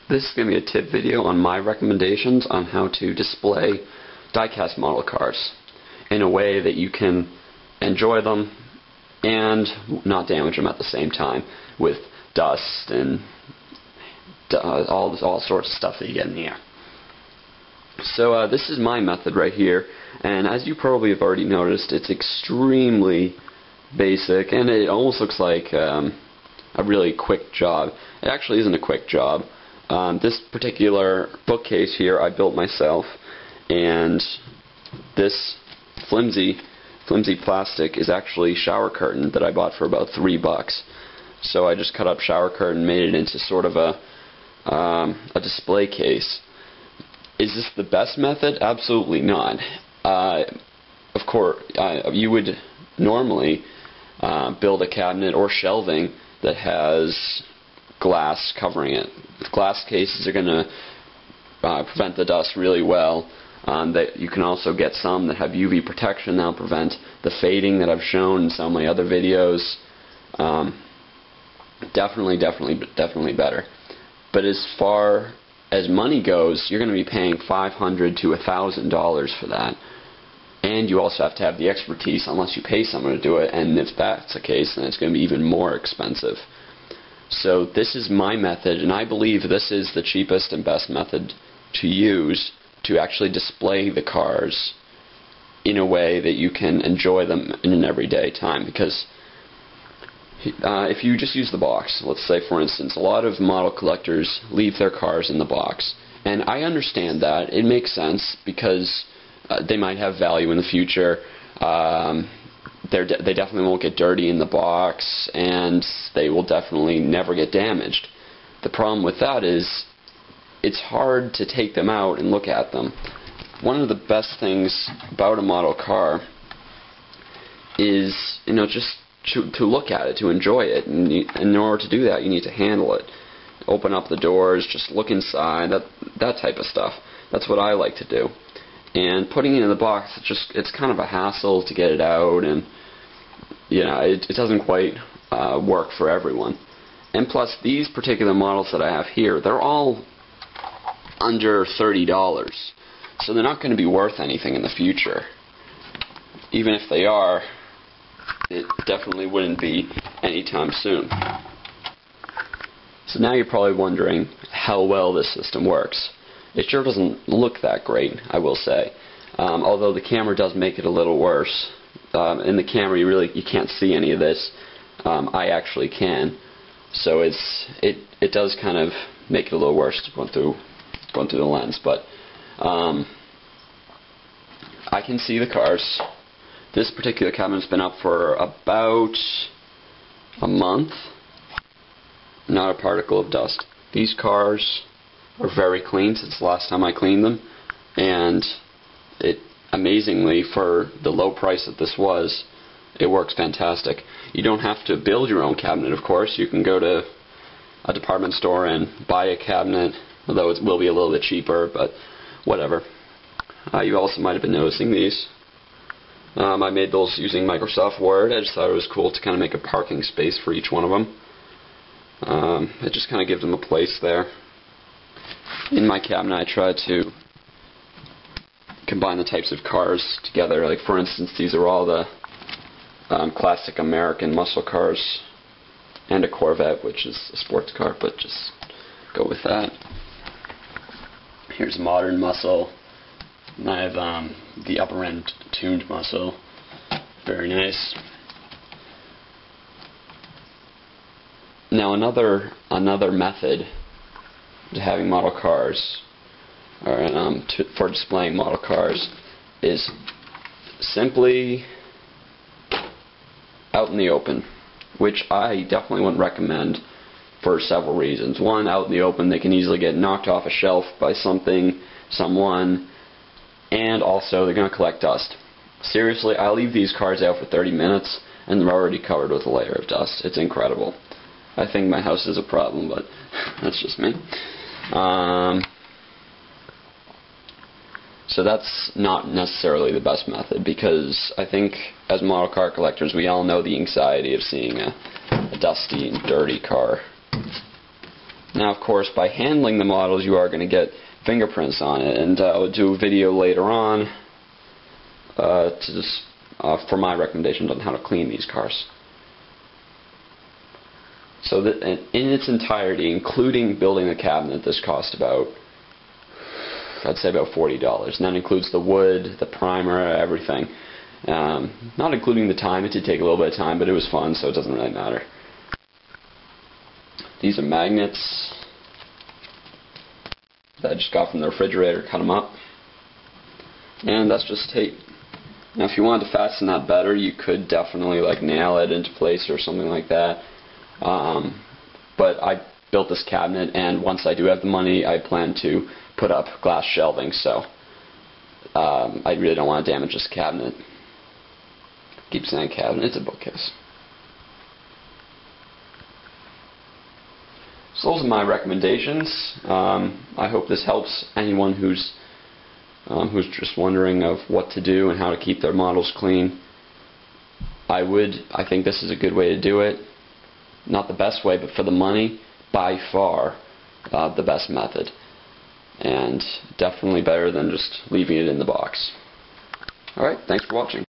This is going to be a tip video on my recommendations on how to display die-cast model cars in a way that you can enjoy them and not damage them at the same time with dust and all sorts of stuff that you get in the air. So this is my method right here, and as you probably have already noticed, it's extremely basic and it almost looks like a really quick job. It actually isn't a quick job. This particular bookcase here I built myself, and this flimsy plastic is actually shower curtain that I bought for about $3. So I just cut up shower curtain, made it into sort of a display case. Is this the best method? Absolutely not. Of course, you would normally build a cabinet or shelving that has glass covering it. Glass cases are going to prevent the dust really well. That you can also get some that have UV protection that'll prevent the fading that I've shown in some of my other videos. Definitely better. But as far as money goes, you're going to be paying $500 to $1,000 for that. And you also have to have the expertise unless you pay someone to do it, and if that's the case, then it's going to be even more expensive. So this is my method, and I believe this is the cheapest and best method to use to actually display the cars in a way that you can enjoy them in an everyday time. Because if you just use the box, let's say for instance, a lot of model collectors leave their cars in the box. And I understand that. It makes sense because they might have value in the future. They definitely won't get dirty in the box, and they will definitely never get damaged. The problem with that is it's hard to take them out and look at them. One of the best things about a model car is, just to look at it, to enjoy it. And in order to do that, you need to handle it. Open up the doors, just look inside, that type of stuff. That's what I like to do. And putting it in the box, it's kind of a hassle to get it out, and it doesn't quite work for everyone. And plus, these particular models that I have here, they're all under $30, so they're not going to be worth anything in the future. Even if they are, it definitely wouldn't be anytime soon. So now you're probably wondering how well this system works. It sure doesn't look that great, I will say. Although the camera does make it a little worse. In the camera, you can't see any of this. I actually can. So it does kind of make it a little worse going through the lens. But I can see the cars. This particular cabinet's been up for about a month. Not a particle of dust. These cars are very clean since the last time I cleaned them, and amazingly, for the low price that this was, it works fantastic. You don't have to build your own cabinet, of course. You can go to a department store and buy a cabinet, although it will be a little bit cheaper, but whatever. You also might have been noticing these. I made those using Microsoft Word. I just thought it was cool to kind of make a parking space for each one of them. It just kind of gives them a place there. In my cabinet, I try to combine the types of cars together. Like, for instance, these are all the classic American muscle cars, and a Corvette, which is a sports car, but just go with that. Here's modern muscle, and I have the upper end tuned muscle. Very nice. Now another method to having model cars, or for displaying model cars, is simply out in the open, which I definitely wouldn't recommend for several reasons. One, out in the open, they can easily get knocked off a shelf by someone, and also they're going to collect dust. Seriously, I leave these cars out for 30 minutes and they're already covered with a layer of dust. It's incredible. I think my house is a problem, but that's just me. So that's not necessarily the best method, because I think as model car collectors we all know the anxiety of seeing a dusty and dirty car. Now, of course, by handling the models, you are going to get fingerprints on it, and I'll do a video later on for my recommendations on how to clean these cars. So that in its entirety, including building the cabinet, this cost about, I'd say about $40. And that includes the wood, the primer, everything. Not including the time. It did take a little bit of time, but it was fun, so it doesn't really matter. These are magnets that I just got from the refrigerator, cut them up. And that's just tape. Now if you wanted to fasten that better, you could definitely like nail it into place or something like that. But I built this cabinet, and once I do have the money, I plan to put up glass shelving, so I really don't want to damage this cabinet. Keep saying cabinet, it's a bookcase. So those are my recommendations. I hope this helps anyone who's just wondering of what to do and how to keep their models clean. I think this is a good way to do it. Not the best way, but for the money, by far the best method. And definitely better than just leaving it in the box. Alright, thanks for watching.